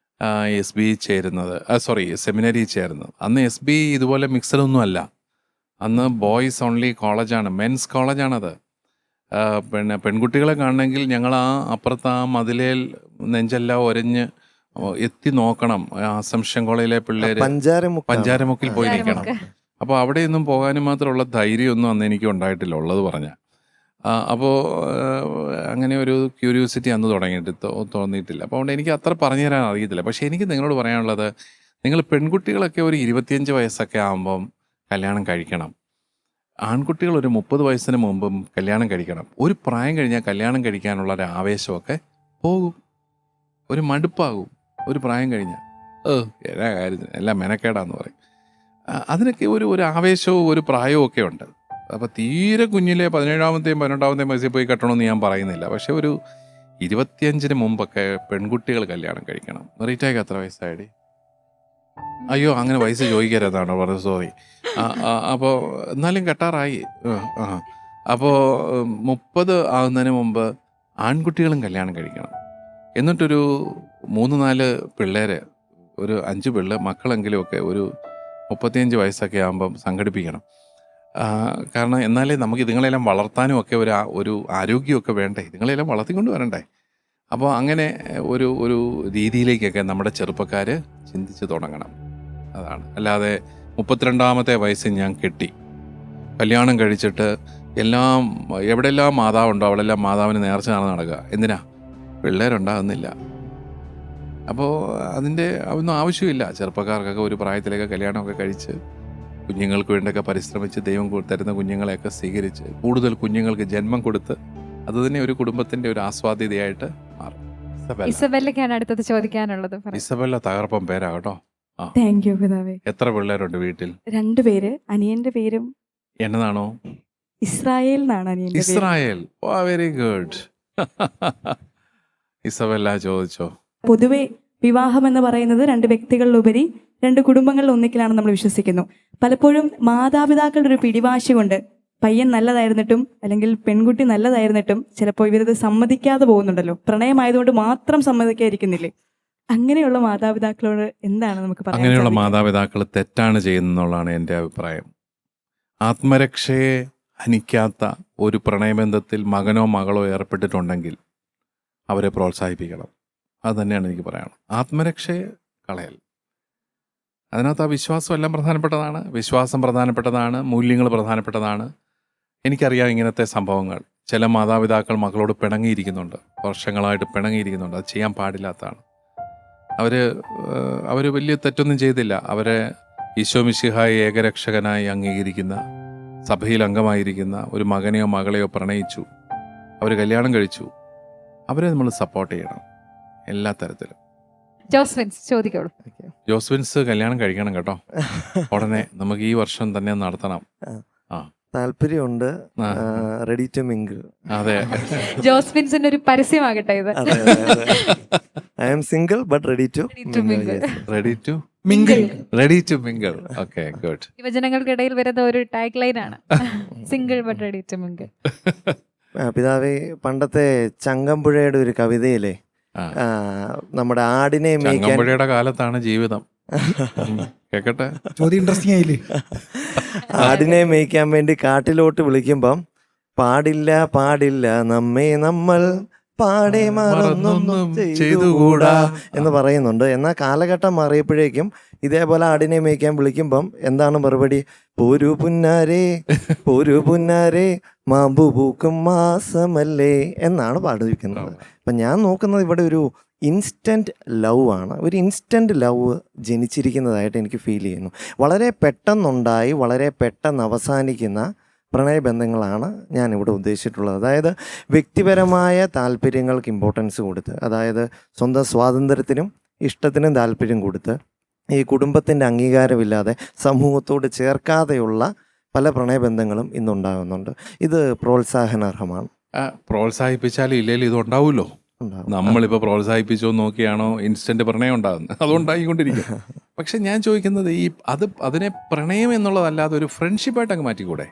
SB ചേരുന്നത്, സെമിനാരി ചേരുന്നത്. അന്ന് SB ഇതുപോലെ മിക്സഡ് ഒന്നും അല്ല. അന്ന് ബോയ്സ് ഓൺലി കോളേജാണ്, മെൻസ് കോളേജാണത്. പിന്നെ പെൺകുട്ടികളെ കാണണമെങ്കിൽ ഞങ്ങൾ അപ്പുറത്ത് ആ മതിലേൽ നെഞ്ചെല്ലാം ഒരഞ്ഞ് എത്തി നോക്കണം. അസംഷൻ കോളേജിലെ പിള്ളേർ പഞ്ചാരമുക്കിൽ പോയി നിൽക്കണം. അപ്പോൾ അവിടെയൊന്നും പോകാനും മാത്രമുള്ള ധൈര്യമൊന്നും അന്ന് എനിക്ക് ഉണ്ടായിട്ടില്ല, ഉള്ളത് പറഞ്ഞാൽ. അപ്പോൾ അങ്ങനെ ഒരു ക്യൂരിയോസിറ്റി അന്ന് തോന്നിയിട്ടില്ല. അപ്പോൾ അതുകൊണ്ട് എനിക്ക് അത്ര പറഞ്ഞു തരാൻ അറിയത്തില്ല. പക്ഷേ എനിക്ക് നിങ്ങളോട് പറയാനുള്ളത്, നിങ്ങൾ പെൺകുട്ടികളൊക്കെ ഒരു 25 വയസ്സൊക്കെ ആകുമ്പം കല്യാണം കഴിക്കണം. ആൺകുട്ടികൾ ഒരു 30 വയസ്സിന് മുമ്പും കല്യാണം കഴിക്കണം. ഒരു പ്രായം കഴിഞ്ഞാൽ കല്യാണം കഴിക്കാനുള്ള ഒരു ആവേശമൊക്കെ പോകും, ഒരു മടുപ്പാകും. ഒരു പ്രായം കഴിഞ്ഞാൽ എല്ലാ കാര്യത്തിനും എല്ലാം മെനക്കേടാന്ന് പറയും. അതിനൊക്കെ ഒരു ആവേശവും ഒരു പ്രായവും ഒക്കെ ഉണ്ട്. അപ്പോൾ തീരെ കുഞ്ഞിലെ 17ാമത്തെയും 18ാമത്തെയും വയസ്സിൽ പോയി കെട്ടണമെന്ന് ഞാൻ പറയുന്നില്ല. പക്ഷെ ഒരു 25-ന് മുമ്പൊക്കെ പെൺകുട്ടികൾ കല്യാണം കഴിക്കണം. റീറ്റാക്ക് എത്ര വയസ്സായി? അയ്യോ, അങ്ങനെ വയസ്സ് ചോദിക്കരുതാണോ പറഞ്ഞത്, സോറി. അപ്പോൾ എന്നാലും കെട്ടാറായി. അപ്പോൾ 30 ആകുന്നതിന് മുമ്പ് ആൺകുട്ടികളും കല്യാണം കഴിക്കണം. എന്നിട്ടൊരു 3-4 പിള്ളേരെ, ഒരു 5 മക്കളെങ്കിലുമൊക്കെ ഒരു 35 വയസ്സൊക്കെ ആകുമ്പം സംഘടിപ്പിക്കണം. കാരണം എന്നാലേ നമുക്ക് ഇതുങ്ങളെല്ലാം വളർത്താനും ഒക്കെ ഒരു ആരോഗ്യമൊക്കെ വേണ്ടേ, ഇതുങ്ങളെല്ലാം വളർത്തിക്കൊണ്ട് വരണ്ടേ. അപ്പോൾ അങ്ങനെ ഒരു രീതിയിലേക്കൊക്കെ നമ്മുടെ ചെറുപ്പക്കാർ ചിന്തിച്ച് തുടങ്ങണം. അതാണ്. അല്ലാതെ 32ാമത്തെ വയസ്സിൽ ഞാൻ കെട്ടി കല്യാണം കഴിച്ചിട്ട് എവിടെയെല്ലാം മാതാവുണ്ടോ അവിടെല്ലാം മാതാവിന് നേർച്ച നടക്കുക. എന്തിനാ? പിള്ളേരുണ്ടാകുന്നില്ല. അപ്പോൾ ഒന്നും ആവശ്യമില്ല. ചെറുപ്പക്കാർക്കൊക്കെ ഒരു പ്രായത്തിലേക്ക് കല്യാണമൊക്കെ കഴിച്ച് കുഞ്ഞുങ്ങൾക്ക് വേണ്ടിയൊക്കെ പരിശ്രമിച്ച് ദൈവം തരുന്ന കുഞ്ഞുങ്ങളെയൊക്കെ സ്വീകരിച്ച് കൂടുതൽ കുഞ്ഞുങ്ങൾക്ക് ജന്മം കൊടുത്ത് അത് തന്നെ ഒരു കുടുംബത്തിൻ്റെ ഒരു ആസ്വാദ്യതയായിട്ട് മാറും. ഇസബെല്ലയ്ക്കാണ് അടുത്തത് ചോദിക്കാനുള്ളത്. ഇസബെല്ല തകർപ്പം പേരാ കേട്ടോ. താങ്ക് യു പിതാവേ. എത്ര പിള്ളേരുണ്ട് വീട്ടിൽ? 2 പേര്. അനിയന്റെ പേരും എന്നതാണോ? ഇസ്രായേൽ എന്നാണ് അനിയന്റെ പേര്. ഇസ്രായേൽ. Very good. ഇസബെല്ല ചോദിച്ചോ. പൊതുവെ വിവാഹം എന്ന് പറയുന്നത് 2 വ്യക്തികളിലുപരി 2 കുടുംബങ്ങളിൽ ഒന്നിക്കലാണെന്ന് നമ്മൾ വിശ്വസിക്കുന്നു. പലപ്പോഴും മാതാപിതാക്കളുടെ ഒരു പിടിവാശി കൊണ്ട് പയ്യൻ നല്ലതായിരുന്നിട്ടും അല്ലെങ്കിൽ പെൺകുട്ടി നല്ലതായിരുന്നിട്ടും ചിലപ്പോൾ ഇവരത് സമ്മതിക്കാതെ പോകുന്നുണ്ടല്ലോ. പ്രണയമായതുകൊണ്ട് മാത്രം സമ്മതിക്കാതിരിക്കുന്നില്ലേ? അങ്ങനെയുള്ള മാതാപിതാക്കളോട് എന്താണ് നമുക്ക് പറയാൻ? അങ്ങനെയുള്ള മാതാപിതാക്കൾ തെറ്റാണ് ചെയ്യുന്നതെന്നുള്ളതാണ് എൻ്റെ അഭിപ്രായം. ആത്മരക്ഷയെ ഹനിക്കാത്ത ഒരു പ്രണയബന്ധത്തിൽ മകനോ മകളോ ഏർപ്പെട്ടിട്ടുണ്ടെങ്കിൽ അവരെ പ്രോത്സാഹിപ്പിക്കണം. അത് തന്നെയാണ് എനിക്ക് പറയാനുള്ളത്. ആത്മരക്ഷയെ കളയൽ. അതിനകത്ത് ആ വിശ്വാസം എല്ലാം പ്രധാനപ്പെട്ടതാണ്. വിശ്വാസം പ്രധാനപ്പെട്ടതാണ്, മൂല്യങ്ങൾ പ്രധാനപ്പെട്ടതാണ്. എനിക്കറിയാം ഇങ്ങനത്തെ സംഭവങ്ങൾ. ചില മാതാപിതാക്കൾ മക്കളോട് പിണങ്ങിയിരിക്കുന്നുണ്ട്, വർഷങ്ങളായിട്ട് പിണങ്ങിയിരിക്കുന്നുണ്ട്. അത് ചെയ്യാൻ പാടില്ലാത്തതാണ്. അവർ വലിയ തെറ്റൊന്നും ചെയ്തില്ല. അവരെ ഈശോ മിശിഹായെ ഏകരക്ഷകനായി അംഗീകരിക്കുന്ന, സഭയിൽ അംഗമായിരിക്കുന്ന ഒരു മകനെയോ മകളെയോ പ്രണയിച്ചു, അവർ കല്യാണം കഴിച്ചു. അവരെ നമ്മൾ സപ്പോർട്ട് ചെയ്യണം എല്ലാ തരത്തിലും. ജോസ്വിൻസ് ചോദിക്കോളൂ. ജോസ്വിൻസ് കല്യാണം കഴിക്കണം കേട്ടോ. ഉടനെ നമുക്ക് ഈ വർഷം തന്നെ നടത്തണം. താല്പര്യമുണ്ട്. Ready to mingle. അതെ, ജോസ്വിൻസിന്റെ ഒരു പരസ്യമാകട്ടെ ഇത്. I am single but ready to mingle. Ready to mingle. Ready to mingle. Okay, good. യുവജനങ്ങൾക്കിടയിൽ വരുന്ന ഒരു ടാഗ് ലൈൻ ആണ് single but ready to mingle. പിതാവേ, പണ്ടത്തെ ചങ്ങമ്പുഴയുടെ ഒരു കവിതയിലെ നമ്മുടെ ആടിനെ മേയ്ക്കാൻ, ചങ്ങമ്പുഴയുടെ കാലത്താണ് ജീവിതം. കേക്കട്ടെ, ചോദ്യം ഇൻട്രസ്റ്റിംഗ് ആയില്ലേ? ആടിനെ മേയ്ക്കാൻ വേണ്ടി കാട്ടിലോട്ട് വിളിക്കുമ്പം പാടില്ല പാടില്ല നമ്മെ നമ്മൾ പാടെ മറന്നൊന്നും ചെയ്തുകൂടാ എന്ന് പറയുന്നുണ്ട്. എന്നാൽ കാലഘട്ടം മാറിയപ്പോഴേക്കും ഇതേപോലെ ആടിനെ മേയ്ക്കാൻ വിളിക്കുമ്പം എന്താണ് മറുപടി? പോരു പുന്നാരേ പോരു പുന്നാരേ മാമ്പു പൂക്കും മാസമല്ലേ എന്നാണ് പാടിയിരിക്കുന്നത്. അപ്പം ഞാൻ നോക്കുന്നത് ഇവിടെ ഒരു ഇൻസ്റ്റൻറ്റ് ലവ് ആണ്. ഒരു ഇൻസ്റ്റൻറ്റ് ലവ് ജനിച്ചിരിക്കുന്നതായിട്ട് എനിക്ക് ഫീൽ ചെയ്യുന്നു. വളരെ പെട്ടെന്നുണ്ടായി വളരെ പെട്ടെന്ന് അവസാനിക്കുന്ന പ്രണയബന്ധങ്ങളാണ് ഞാനിവിടെ ഉദ്ദേശിച്ചിട്ടുള്ളത്. അതായത് വ്യക്തിപരമായ താല്പര്യങ്ങൾക്ക് ഇമ്പോർട്ടൻസ് കൊടുത്ത്, അതായത് സ്വന്തം സ്വാതന്ത്ര്യത്തിനും ഇഷ്ടത്തിനും താല്പര്യം കൊടുത്ത്, ഈ കുടുംബത്തിൻ്റെ അംഗീകാരമില്ലാതെ സമൂഹത്തോട് ചേർക്കാതെയുള്ള പല പ്രണയബന്ധങ്ങളും ഇന്നുണ്ടാകുന്നുണ്ട്. ഇത് പ്രോത്സാഹനാർഹമാണ്. പ്രോത്സാഹിപ്പിച്ചാലും ഇല്ലെങ്കിൽ ഇത് ഉണ്ടാവുമല്ലോ. നമ്മളിപ്പോൾ പ്രോത്സാഹിപ്പിച്ചോ നോക്കിയാണോ ഇൻസ്റ്റന്റ് പ്രണയം ഉണ്ടാകുന്നത്, അതുണ്ടായിക്കൊണ്ടിരിക്കും. പക്ഷെ ഞാൻ ചോദിക്കുന്നത് അതിനെ പ്രണയം എന്നുള്ളതല്ലാതെ ഒരു ഫ്രണ്ട്ഷിപ്പായിട്ട് അങ്ങ് മാറ്റിക്കൂടെ?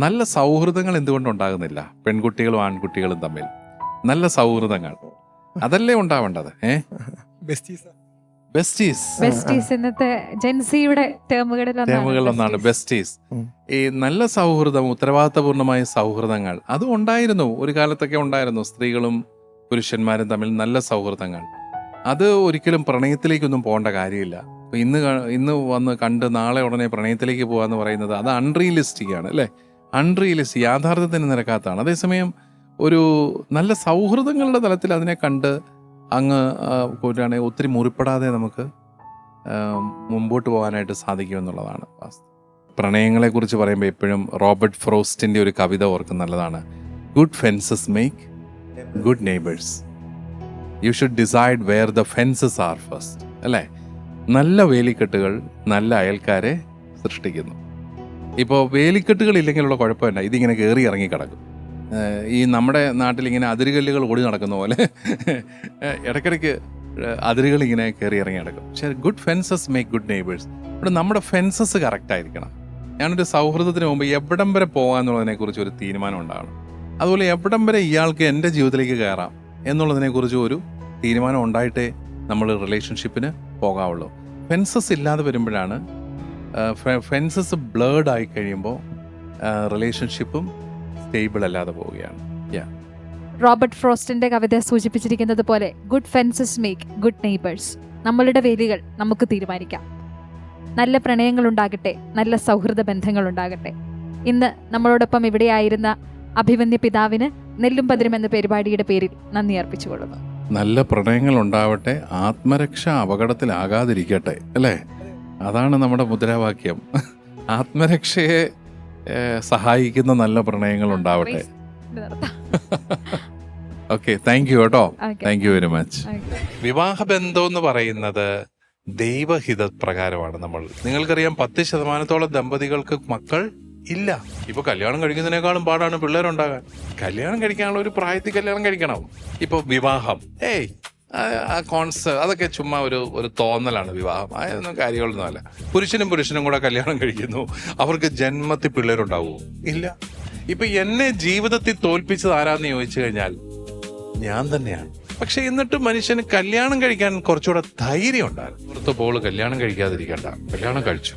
നല്ല സൗഹൃദങ്ങൾ എന്തുകൊണ്ട് ഉണ്ടാകുന്നില്ല? പെൺകുട്ടികളും ആൺകുട്ടികളും തമ്മിൽ നല്ല സൗഹൃദങ്ങൾ അതല്ലേ ഉണ്ടാവേണ്ടത്. ബെസ്റ്റീസ് ഇന്നത്തെ ജെൻസിയുടെ ടേമുകളിലൊന്നാണ് ബെസ്റ്റീസ്. ഈ നല്ല സൗഹൃദം, ഉത്തരവാദിത്തപൂർണമായ സൗഹൃദങ്ങൾ അതും ഉണ്ടായിരുന്നു, ഒരു കാലത്തൊക്കെ ഉണ്ടായിരുന്നു. സ്ത്രീകളും പുരുഷന്മാരും തമ്മിൽ നല്ല സൗഹൃദങ്ങൾ. അത് ഒരിക്കലും പ്രണയത്തിലേക്കൊന്നും പോകേണ്ട കാര്യമില്ല. ഇന്ന് വന്ന് കണ്ട് നാളെ ഉടനെ പ്രണയത്തിലേക്ക് പോകാന്ന് പറയുന്നത് അത് അൺറിയലിസ്റ്റിക് ആണ്, അല്ലേ? അൺറിയലിസ്റ്റിക്, യാഥാർത്ഥ്യത്തിന് നിരക്കാത്തതാണ്. അതേസമയം ഒരു നല്ല സൗഹൃദങ്ങളുടെ തലത്തിൽ അതിനെ കണ്ട് അങ്ങ് ഒത്തിരി മുറിപ്പെടാതെ നമുക്ക് മുമ്പോട്ട് പോകാനായിട്ട് സാധിക്കുമെന്നുള്ളതാണ് വാസ്തവം. പ്രണയങ്ങളെക്കുറിച്ച് പറയുമ്പോൾ എപ്പോഴും റോബർട്ട് ഫ്രോസ്റ്റിൻ്റെ ഒരു കവിത ഓർക്കുന്ന നല്ലതാണ്. Good fences make good neighbours, you should decide where the fences are first, അല്ലേ? നല്ല വേലിക്കെട്ടുകൾ നല്ല അയൽക്കാരെ സൃഷ്ടിക്കുന്നു. ഇപ്പോൾ വേലിക്കെട്ടുകൾ ഇല്ലെങ്കിലുള്ള കുഴപ്പമില്ല, ഇതിങ്ങനെ കയറി ഇറങ്ങി കിടക്കും. ഈ നമ്മുടെ നാട്ടിലിങ്ങനെ അതിരുകല്ലുകൾ ഓടി നടക്കുന്ന പോലെ ഇടയ്ക്കിടയ്ക്ക് അതിരുകൾ ഇങ്ങനെ കയറി ഇറങ്ങി കിടക്കും. പക്ഷേ good fences make good neighbours. ഇവിടെ നമ്മുടെ ഫെൻസസ് കറക്റ്റ് ആയിരിക്കണം. ഞാനൊരു സൗഹൃദത്തിന് മുമ്പ് എവിടം വരെ പോകാമെന്നുള്ളതിനെക്കുറിച്ച് ഒരു തീരുമാനം ഉണ്ടാകണം. അതുപോലെ എവിടം വരെ ഇയാൾക്ക് എൻ്റെ ജീവിതത്തിലേക്ക് കയറാം എന്നുള്ളതിനെക്കുറിച്ച് ഒരു തീരുമാനം ഉണ്ടായിട്ടേ നമ്മൾ റിലേഷൻഷിപ്പിന് പോകാവുള്ളൂ. ഫെൻസസ് ഇല്ലാതെ വരുമ്പോഴാണ്, ഫെൻസസ് ബ്ലേഡ് ആയി കഴിയുമ്പോൾ റിലേഷൻഷിപ്പും സ്റ്റേബിൾ അല്ലാതെ പോവുകയാണ്. റോബർട്ട് ഫ്രോസ്റ്റിന്റെ കവിത സൂചിപ്പിച്ചിരിക്കുന്നത് പോലെ good fences make good neighbours. നമ്മളുടെ വേലികൾ നമുക്ക് തീരുമാനിക്കാം. നല്ല പ്രണയങ്ങൾ ഉണ്ടാകട്ടെ, നല്ല സൗഹൃദ ബന്ധങ്ങൾ ഉണ്ടാകട്ടെ. ഇന്ന് നമ്മളോടൊപ്പം ഇവിടെയായിരുന്ന അഭിമന്യ പിതാവിന് നെല്ലും പതിരും എന്ന പരിപാടിയുടെ പേരിൽ നന്ദി അർപ്പിച്ചുകൊള്ളുന്നു. നല്ല പ്രണയങ്ങൾ ഉണ്ടാവട്ടെ, ആത്മരക്ഷ അപകടത്തിലാകാതിരിക്കട്ടെ, അല്ലേ? അതാണ് നമ്മുടെ മുദ്രാവാക്യം. ആത്മരക്ഷയെ സഹായിക്കുന്ന നല്ല പ്രണയങ്ങൾ ഉണ്ടാവട്ടെ. ഓക്കെ, താങ്ക് യു കേട്ടോ. Thank you very much. വിവാഹബന്ധം എന്ന് പറയുന്നത് ദൈവഹിതപ്രകാരമാണ്. നിങ്ങൾക്കറിയാം 10% ദമ്പതികൾക്ക് മക്കൾ ഇല്ല. ഇപ്പൊ കല്യാണം കഴിക്കുന്നതിനേക്കാളും പാടാണ് പിള്ളേരുണ്ടാകാൻ. കല്യാണം കഴിക്കാനുള്ള ഒരു പ്രായത്തിൽ കല്യാണം കഴിക്കണം. ഇപ്പൊ വിവാഹം അതൊക്കെ ചുമ്മാ ഒരു തോന്നലാണ്. വിവാഹം അതൊന്നും കാര്യങ്ങളൊന്നും അല്ല. പുരുഷനും കൂടെ കല്യാണം കഴിക്കുന്നു, അവർക്ക് ജന്മത്തിൽ പിള്ളേരുണ്ടാവുമോ? ഇല്ല. ഇപ്പൊ എന്നെ ജീവിതത്തിൽ തോൽപ്പിച്ചത് ആരാന്ന് ചോദിച്ചു കഴിഞ്ഞാൽ ഞാൻ തന്നെയാണ്. പക്ഷെ എന്നിട്ട് മനുഷ്യന് കല്യാണം കഴിക്കാൻ കുറച്ചുകൂടെ ധൈര്യം ഉണ്ടാകും. പുറത്ത് പോള് കല്യാണം കഴിക്കാതിരിക്കണ്ട, കല്യാണം കഴിച്ചു.